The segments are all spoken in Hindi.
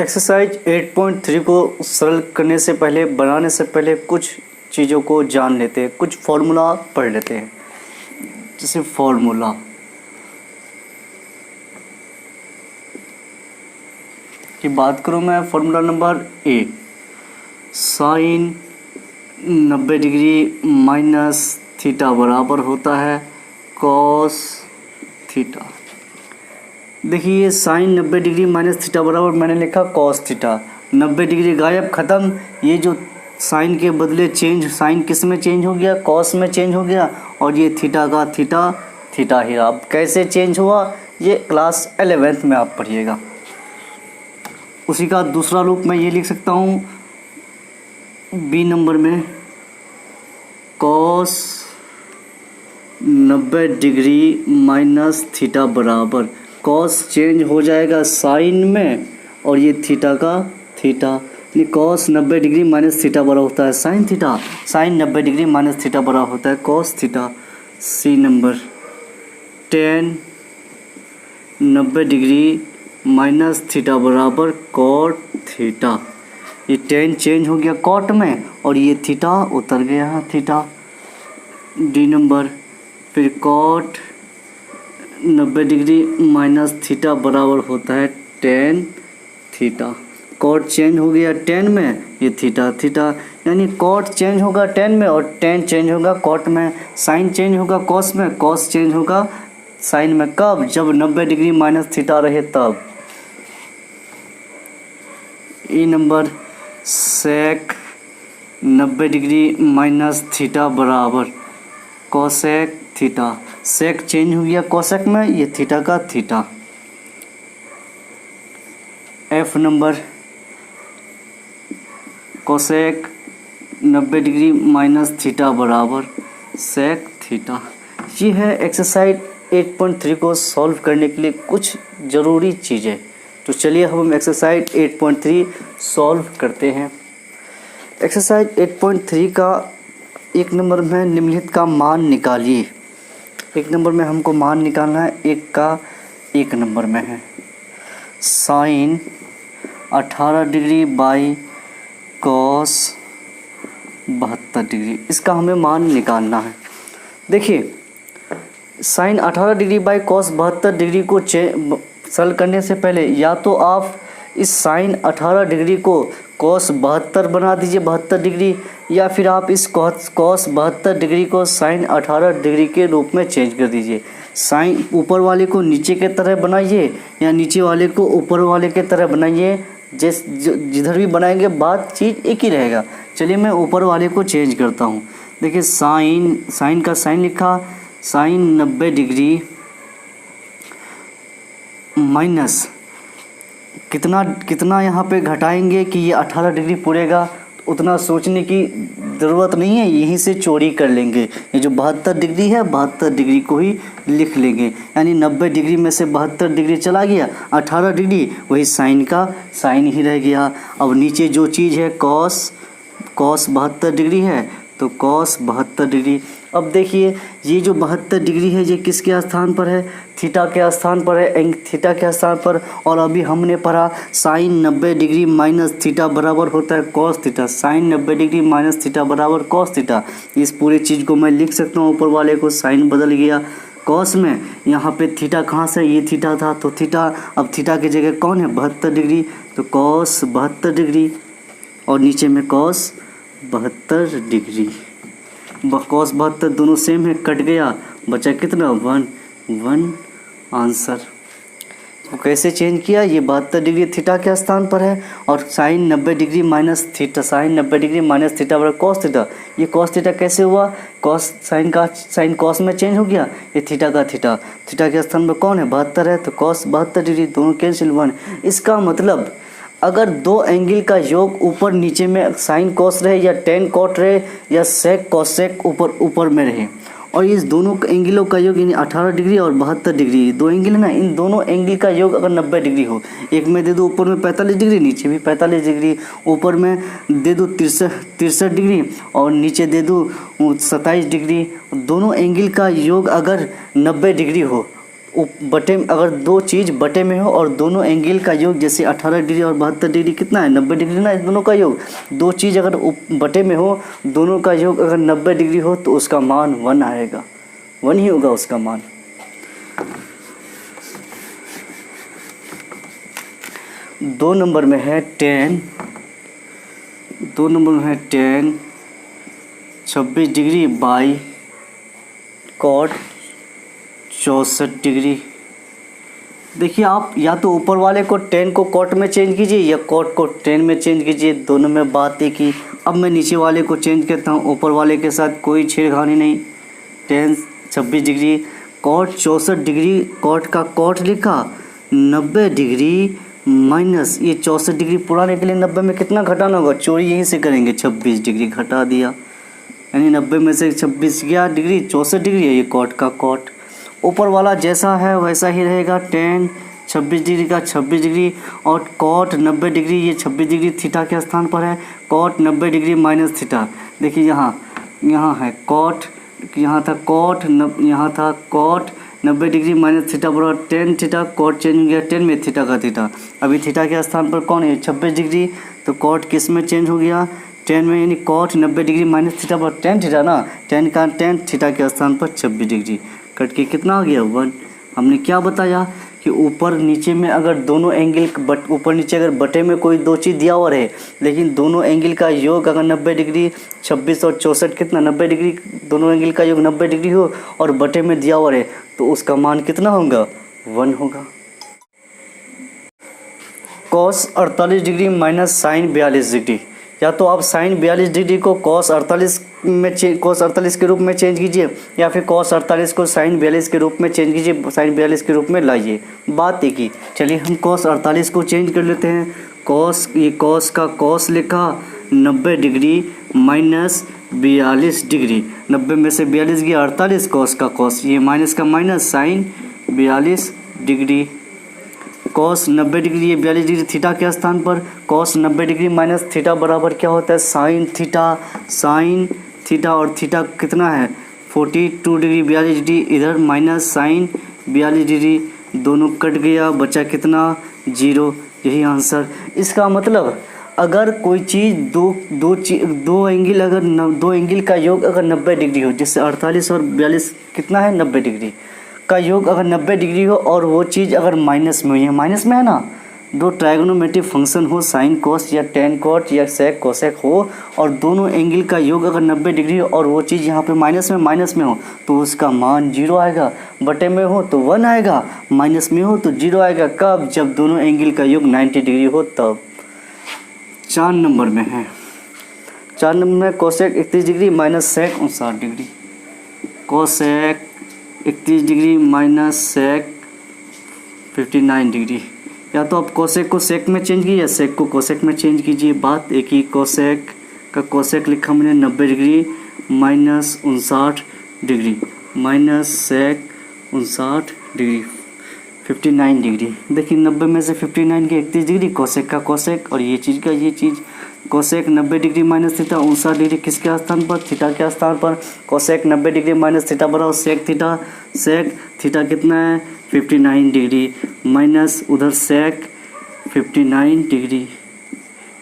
एक्सरसाइज 8.3 को सरल करने से पहले, बनाने से पहले कुछ चीज़ों को जान लेते हैं, कुछ फॉर्मूला पढ़ लेते हैं। जैसे फॉर्मूला की बात करूँ मैं, formula number A, sine 90 degree minus theta बराबर होता है कॉस थीटा। देखिए ये साइन 90 डिग्री माइनस थीटा बराबर मैंने लिखा कॉस थीटा। 90 डिग्री गायब, ख़त्म। ये जो साइन के बदले चेंज, साइन किस में चेंज हो गया, कॉस में चेंज हो गया, और ये थीटा का थीटा थीटा ही रहा। अब कैसे चेंज हुआ ये क्लास 11th में आप पढ़िएगा। उसी का दूसरा रूप मैं ये लिख सकता हूँ बी नंबर में, कॉस 90 डिग्री माइनस थीटा बराबर, कॉस चेंज हो जाएगा साइन में और ये थीटा का थीटा, यानी कॉस 90 डिग्री माइनस थीटा बड़ा होता है sine theta, sine 90 degree minus theta बड़ा होता है cos theta. C number, tan 90 degree minus theta बराबर कॉट थीटा। ये tan चेंज हो गया कॉट में और ये थीटा उतर गया थीटा। डी नंबर, फिर कॉट 90 डिग्री माइनस थीटा बराबर होता है tan थीटा। कॉट चेंज हो गया tan में, ये थीटा थीटा, यानी कॉट चेंज होगा tan में और tan चेंज होगा कॉट में। साइन चेंज होगा कॉस में, कॉस चेंज होगा साइन में। कब? जब 90 डिग्री माइनस थीटा रहे तब। ई नंबर, सेक 90 डिग्री माइनस थीटा बराबर कोसेक थीटा। सेक चेंज हो गया कोसेक में, ये थीटा का theta. F number, cosec 90 degree minus theta बराबर सेक थीटा। ये है एक्सरसाइज 8.3 को सॉल्व करने के लिए कुछ ज़रूरी चीज़ें। तो चलिए हम एक्सरसाइज 8.3 सॉल्व करते हैं। एक्सरसाइज 8.3 का एक नंबर में निम्नलिखित का मान निकालिए। एक नंबर में हमको मान निकालना है, एक का एक नंबर में है sine 18 degree by cos 72 degree, इसका हमें मान निकालना है। देखिए sine 18 degree by cos 72 degree को सरल करने से पहले या तो आप इस साइन 18 डिग्री को कॉस 72 बना दीजिए 72 डिग्री, या फिर आप इस कॉस 72 डिग्री को साइन 18 डिग्री के रूप में चेंज कर दीजिए। साइन ऊपर वाले को नीचे के तरह बनाइए या नीचे वाले को ऊपर वाले के तरह बनाइए, जिधर भी बनाएंगे बात चीज़ एक ही रहेगा। चलिए मैं ऊपर वाले को चेंज करता हूँ। देखिए साइन का साइन लिखा, साइन 90 डिग्री माइनस कितना यहाँ पे घटाएंगे कि ये 18 डिग्री पूरेगा, उतना सोचने की ज़रूरत नहीं है, यहीं से चोरी कर लेंगे। ये जो 72 डिग्री है 72 डिग्री को ही लिख लेंगे, यानी 90 डिग्री में से 72 डिग्री चला गया, 18 डिग्री वही साइन का साइन ही रह गया। अब नीचे जो चीज़ है कॉस 72 डिग्री है तो कॉस 72 डिग्री। अब देखिए ये जो 72 डिग्री है ये किसके स्थान पर है, थीटा के स्थान पर है, थीटा के स्थान पर। और अभी हमने पढ़ा साइन 90 डिग्री माइनस थीटा बराबर होता है cos theta, sine 90 degree minus theta बराबर कॉस थीटा। इस पूरी चीज़ को मैं लिख सकता हूँ, ऊपर वाले को साइन बदल गया कॉस में, यहाँ पे थीटा कहाँ से, ये थीटा था तो थीटा, अब थीटा की जगह कौन है 72 डिग्री, तो कॉस 72 डिग्री और नीचे में कॉस 72 डिग्री। कॉस 72 दोनों सेम है, कट गया, बचा कितना 1 आंसर। तो कैसे चेंज किया, ये 72 डिग्री थीटा के स्थान पर है और sine 90 degree minus theta, sine 90 degree minus theta बराबर कॉस थीटा। ये कॉस थीटा कैसे हुआ, कॉस साइन का साइन कॉस में चेंज हो गया, ये थीटा का थीटा, थीटा के स्थान पर कौन है 72 है तो कॉस 72 डिग्री, दोनों कैंसिल 1। इसका मतलब अगर दो एंगल का योग ऊपर नीचे में साइन कॉस रहे या tan कॉट रहे या सेक कॉसेक ऊपर में रहे, और इस दोनों एंगलों का योग यानी 18 डिग्री और 72 डिग्री दो एंगल है ना, इन दोनों एंगल का योग अगर 90 डिग्री हो, एक में दे दो ऊपर में 45 डिग्री नीचे भी 45 डिग्री, ऊपर में दे दो 63 डिग्री और नीचे दे दो 27 डिग्री, दोनों एंगल का योग अगर 90 डिग्री हो बटे, अगर दो चीज़ बटे में हो और दोनों एंगल का योग, जैसे 18 डिग्री और 72 डिग्री कितना है, 90 डिग्री ना, इस दोनों का योग। दो चीज़ अगर बटे में हो, दोनों का योग अगर 90 डिग्री हो तो उसका मान 1 आएगा, 1 ही होगा उसका मान। दो नंबर में है 10, 26 डिग्री बाई कॉट 64 डिग्री। देखिए आप या तो ऊपर वाले को 10 को कॉट में चेंज कीजिए या कॉट को 10 में चेंज कीजिए, दोनों में बात एक ही। अब मैं नीचे वाले को चेंज करता हूँ, ऊपर वाले के साथ कोई छेड़खानी नहीं। 10 26 डिग्री कॉट 64 डिग्री, कॉट का कॉट लिखा, 90 डिग्री माइनस ये 64 डिग्री पुराने के लिए 90 में कितना घटाना होगा, चोरी यहीं से करेंगे, 26 डिग्री घटा दिया, यानी 90 में से 26 गया डिग्री, 64 डिग्री है ये कॉट का कॉट। ऊपर वाला जैसा है वैसा ही रहेगा, 10 26 डिग्री का 26 डिग्री और कॉट 90 डिग्री, ये 26 डिग्री थीटा के स्थान पर है, कॉट 90 डिग्री माइनस थीटा। देखिए यहाँ है कॉट, यहाँ था कॉट, यहाँ था कॉट 90 डिग्री माइनस थीटा बराबर 10 थीटा, कॉट चेंज हो गया 10 में, थीटा का थीटा। अभी थीटा के स्थान पर कौन है, 26 डिग्री, तो कॉट किस में चेंज हो गया, 10 में, यानी कॉट 90 डिग्री माइनस थीटा पर 10 थीटा ना, 10 का 10 थीटा के स्थान पर 26 डिग्री, कट के कितना आ गया 1। हमने क्या बताया कि ऊपर नीचे में अगर दोनों एंगल ऊपर नीचे अगर बटे में कोई दो चीज़ दिया हुआ है, लेकिन दोनों एंगल का योग अगर 90 डिग्री, 26 और 64 कितना 90 डिग्री, दोनों एंगल का योग 90 डिग्री हो और बटे में दिया हुआ है, तो उसका मान कितना होगा, 1 होगा। Cos 48 degree minus sine 42 degree, या तो आप साइन 42 डिग्री को कॉस 48 के रूप में चेंज कीजिए, या फिर कॉस 48 को साइन 42 के रूप में चेंज कीजिए, साइन 42 के रूप में लाइए, बात एक ही। चलिए हम कॉस 48 को चेंज कर लेते हैं, कॉस, ये कॉस का कॉस लिखा 90 डिग्री माइनस 42 डिग्री, 90 में से 42 गया 48, कॉस का कॉस, ये माइनस का minus, sine 42 degree, cos 90 degree, ये 42 डिग्री थीटा के स्थान पर, कॉस 90 डिग्री माइनस थीटा बराबर क्या होता है, साइन थीटा और थीटा कितना है 42 डिग्री, 42 डिग्री इधर माइनस साइन 42 डिग्री, दोनों कट गया, बचा कितना 0, यही आंसर। इसका मतलब अगर कोई चीज़ दो एंगल अगर दो एंगल का योग अगर 90 डिग्री हो, जिससे 48 और 42 कितना है 90 डिग्री का योग अगर 90 डिग्री हो और वो चीज़ अगर माइनस में हो, ये माइनस में है ना, दो ट्राइगोनोमेट्रिक फंक्शन हो, साइन कोस या टेन कोट या सेक कोसेक हो, और दोनों एंगल का योग अगर 90 डिग्री हो और वो चीज़ यहाँ पे माइनस में हो, तो उसका मान 0 आएगा। बटे में हो तो 1 आएगा, माइनस में हो तो 0 आएगा। कब, जब दोनों एंगल का योग 90 डिग्री हो तब। 4 नंबर में है, 4 नंबर में cosec 31 degree minus sec 59 degree, cosec 31 degree minus sec 59 degree. या तो आप कोसेक को सेक में चेंज कीजिए या सेक को कोसेक में चेंज कीजिए, बात एक ही। कोसेक का कोसेक लिखा मैंने 90 degree minus 59 degree, minus sec 59 degree 59 degree. देखिए 90 में से 59 के 31 डिग्री, कोसेक का कोसेक और ये चीज़ का ये चीज़। Cosec 90 degree minus theta 59 degree किसके स्थान पर, थीटा के स्थान पर। कोसेक 90 डिग्री माइनस थीटा बराबर सेक थीटा, सेक थीटा कितना है 59 डिग्री माइनस उधर सेक 59 डिग्री,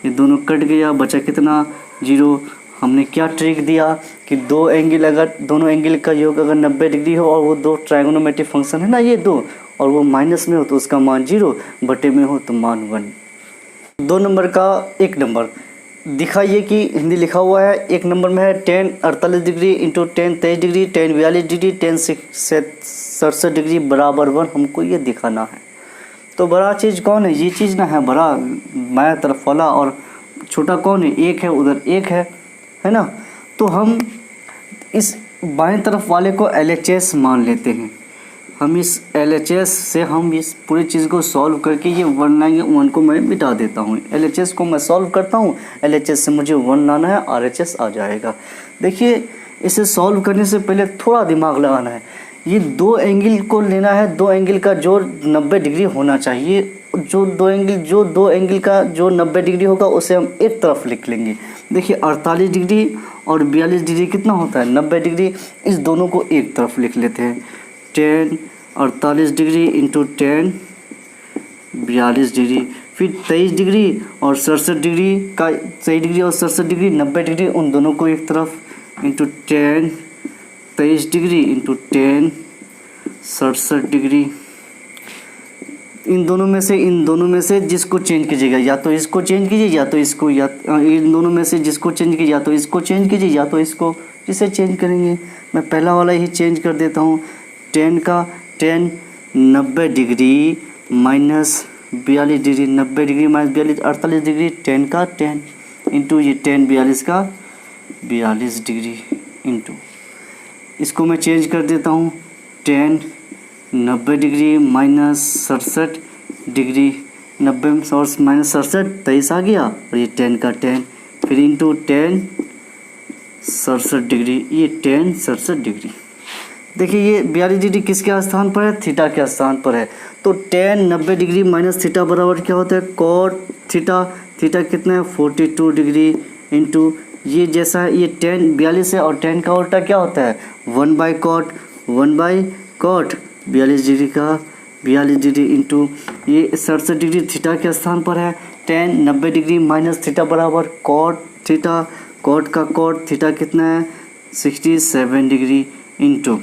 ये दोनों कट गया, बचा कितना 0। हमने क्या ट्रिक दिया कि दो एंगल अगर दोनों एंगल का योग अगर 90 डिग्री हो और वो दो ट्राइगोनोमेट्रिक फंक्शन है ना ये दो, और वो माइनस में हो तो उसका मान 0, बटे में हो तो मान 1। 2 नंबर का 1 नंबर दिखाइए कि हिंदी लिखा हुआ है। 1 नंबर में है 10 48 degree into 10 23 degree 10 42 degree 10 67 degree बराबर 1, हमको ये दिखाना है। तो बड़ा चीज़ कौन है, ये चीज़ ना है बड़ा, बाएं तरफ वाला, और छोटा कौन है, 1 है, उधर 1 है ना। तो हम इस बाएं तरफ वाले को LHS मान लेते हैं। हम इस LHS से हम इस पूरी चीज़ को सॉल्व करके ये 1 लाएंगे, 1 को मैं मिटा देता हूँ। LHS को मैं सॉल्व करता हूँ, LHS से मुझे 1 लाना है, RHS आ जाएगा। देखिए इसे सॉल्व करने से पहले थोड़ा दिमाग लगाना है। ये दो एंगल को लेना है, दो एंगल का जोड़ 90 डिग्री होना चाहिए। जो दो एंगल का जो 90 डिग्री होगा उसे हम एक तरफ लिख लेंगे। देखिए 48 डिग्री और 42 डिग्री कितना होता है 90 डिग्री, इस दोनों को एक तरफ लिख लेते हैं। 10 48 डिग्री इंटू 10 42 डिग्री, फिर 23 डिग्री और 67 डिग्री का 23 डिग्री और 67 डिग्री 90 डिग्री, उन दोनों को एक तरफ इंटू 10 23 डिग्री इंटू 10 67 डिग्री। इन दोनों में से जिसको चेंज कीजिएगा, या तो इसको चेंज कीजिए या तो इसको, या इन दोनों में से जिसको चेंज कीजिए या तो इसको चेंज कीजिए या तो इसको, जिसे चेंज करेंगे। मैं पहला वाला ही चेंज कर देता हूँ। 10 का 10 90 degree minus 42 degree, 90 degree minus 42 48 degree, 10 का 10 इंटू ये 10 42 का 42 डिग्री इंटू, इसको मैं चेंज कर देता हूँ। 10 90 डिग्री माइनस 67 डिग्री, 90 और माइनस 67 23 आ गया, और ये 10 का 10 फिर इंटू 10 67 डिग्री, ये 10 67 डिग्री। देखिए ये 42 डिग्री किसके स्थान पर है? थीटा के स्थान पर है। तो 10 90 डिग्री माइनस थीटा बराबर क्या होता है? Cot theta. थीटा कितना है? 42 डिग्री इंटू ये जैसा है, ये 10 42 है और 10 का उल्टा क्या होता है? 1/cot 1/cot 42 डिग्री का 42 डिग्री इंटू ये 67 डिग्री थीटा के स्थान पर है। 10 90 डिग्री माइनस थीटा बराबर कॉट थीटा, कॉट का कॉट थीटा कितना है? 67 डिग्री इंटू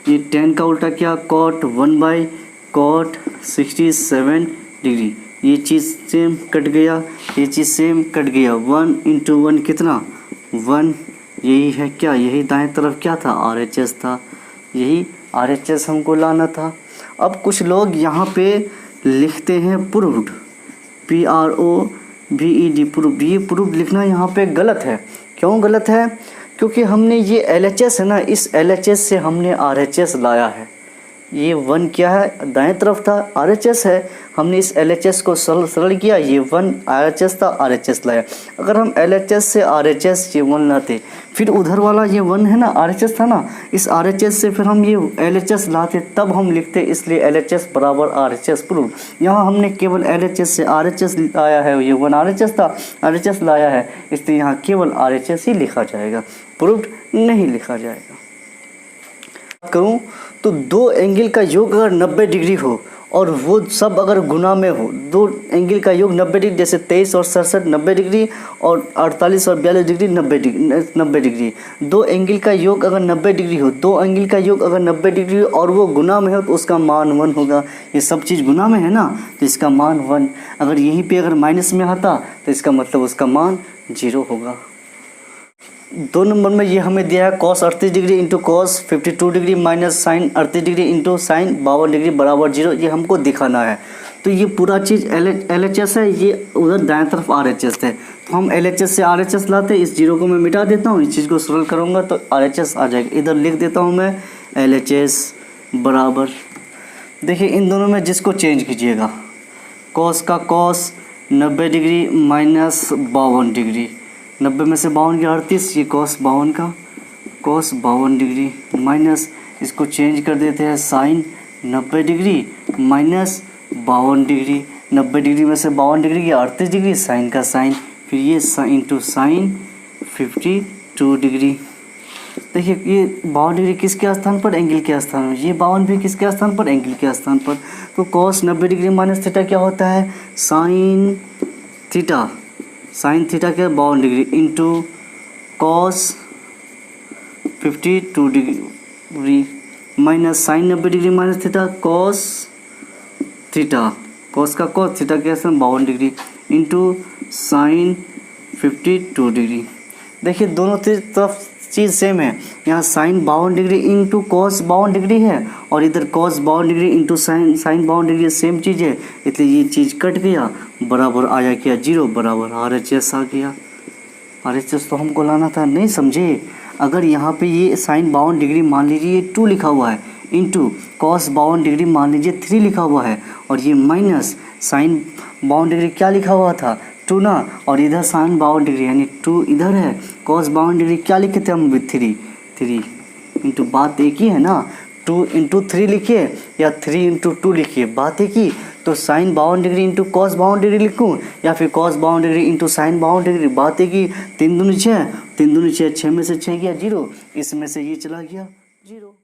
ये 10 का उल्टा क्या? Cot 1/cot 67 degree. ये चीज़ सेम कट गया, ये चीज़ सेम कट गया। 1 इंटू 1 कितना? 1। यही है क्या? यही दाएं तरफ क्या था? RHS था। यही RHS हमको लाना था। अब कुछ लोग यहाँ पे लिखते हैं प्रूव्ड, PROVED प्रूव्ड। ये प्रूव्ड लिखना यहाँ पे गलत है। क्यों गलत है? क्योंकि हमने ये LHS है ना, इस LHS से हमने RHS लाया है। ये 1 क्या है? दाएं तरफ था, RHS है। हमने इस LHS को सरल किया, ये 1 RHS था, RHS लाया। अगर हम LHS से RHS ये 1 लाते, फिर उधर वाला ये 1 है ना, RHS था ना, इस RHS से फिर हम ये LHS लाते, तब हम लिखते। इसलिए LHS बराबर RHS प्रूव। यहाँ हमने केवल LHS से RHS लाया है, ये 1 RHS था, RHS लाया है, इसलिए यहाँ केवल RHS ही लिखा जाएगा, प्रूव्ड नहीं लिखा जाएगा। करूँ तो दो एंगल का योग अगर 90 डिग्री हो और वो सब अगर गुना में हो, दो एंगल का योग 90 डिग्री, जैसे 23 और 67 90 डिग्री और 48 और 42 डिग्री 90 डिग्री। दो एंगल का योग अगर 90 डिग्री हो, दो एंगल का योग अगर 90 डिग्री और वो गुना में हो तो उसका मान 1 होगा। ये सब चीज़ गुना में है ना, तो इसका मान 1। अगर यहीं पे अगर माइनस में आता तो इसका मतलब उसका मान 0 होगा। 2 नंबर में ये हमें दिया है cos 38 degree into cos 52 degree minus sine 38 degree into sine 52 degree बराबर 0। ये हमको दिखाना है। तो ये पूरा चीज़ LHS है, ये उधर दाएं तरफ RHS है। तो हम LHS से RHS लाते हैं, इस 0 को मैं मिटा देता हूँ, इस चीज़ को सरल करूँगा तो RHS आ जाएगा। इधर लिख देता हूँ मैं LHS बराबर, देखिए इन दोनों में जिसको चेंज कीजिएगा, cos का cos 90 डिग्री माइनस 52 डिग्री, 90 में से 52 की 38, ये cos 52 का cos 52 डिग्री माइनस, इसको चेंज कर देते हैं sine 90 degree minus 52 degree, 90 degree में से 52 डिग्री की 38 डिग्री, साइन का साइन, फिर ये इंटू साइन 52 डिग्री। देखिए ये 52 डिग्री किसके स्थान पर? एंगल के स्थान पर। ये 52 भी किसके स्थान पर? एंगल के स्थान पर। तो cos 90 डिग्री माइनस थीटा क्या होता है? साइन थीटा, साइन थीटा क्या? 52 degree into cos 52 degree minus sine 90 degree minus theta cos theta, cos का cos थीटा क्या है? 52 डिग्री इंटू साइन 52 डिग्री। देखिए दोनों तरफ चीज़ सेम है। यहाँ sine 52 degree into cos 52 degree है और इधर cos 52 degree into sine 52 degree same चीज़ है, इसलिए ये चीज़ कट गया, बराबर आया क्या? 0 बराबर RHS आ गया। RHS तो हमको लाना था, नहीं समझे? अगर यहाँ पे ये साइन 52 डिग्री मान लीजिए ये 2 लिखा हुआ है, इंटू cos 52 डिग्री मान लीजिए 3 लिखा हुआ है, और ये माइनस साइन 52 डिग्री क्या लिखा हुआ था? 2 ना, और इधर साइन 52 डिग्री यानी 2 इधर है, cos 52 डिग्री क्या लिखे थे हम? 3 इंटू, बात एक ही है ना, 2 इंटू 3 लिखिए या 3 इंटू 2 लिखिए, बात एक ही। तो sine 52 degree into cos 52 degree लिखूँ या फिर cos 52 degree into sine 52 degree, बात एक ही। 3 दूनी 6, 3 दूनी 6, 6 में से 6 गया 0, इसमें से ये चला गया 0।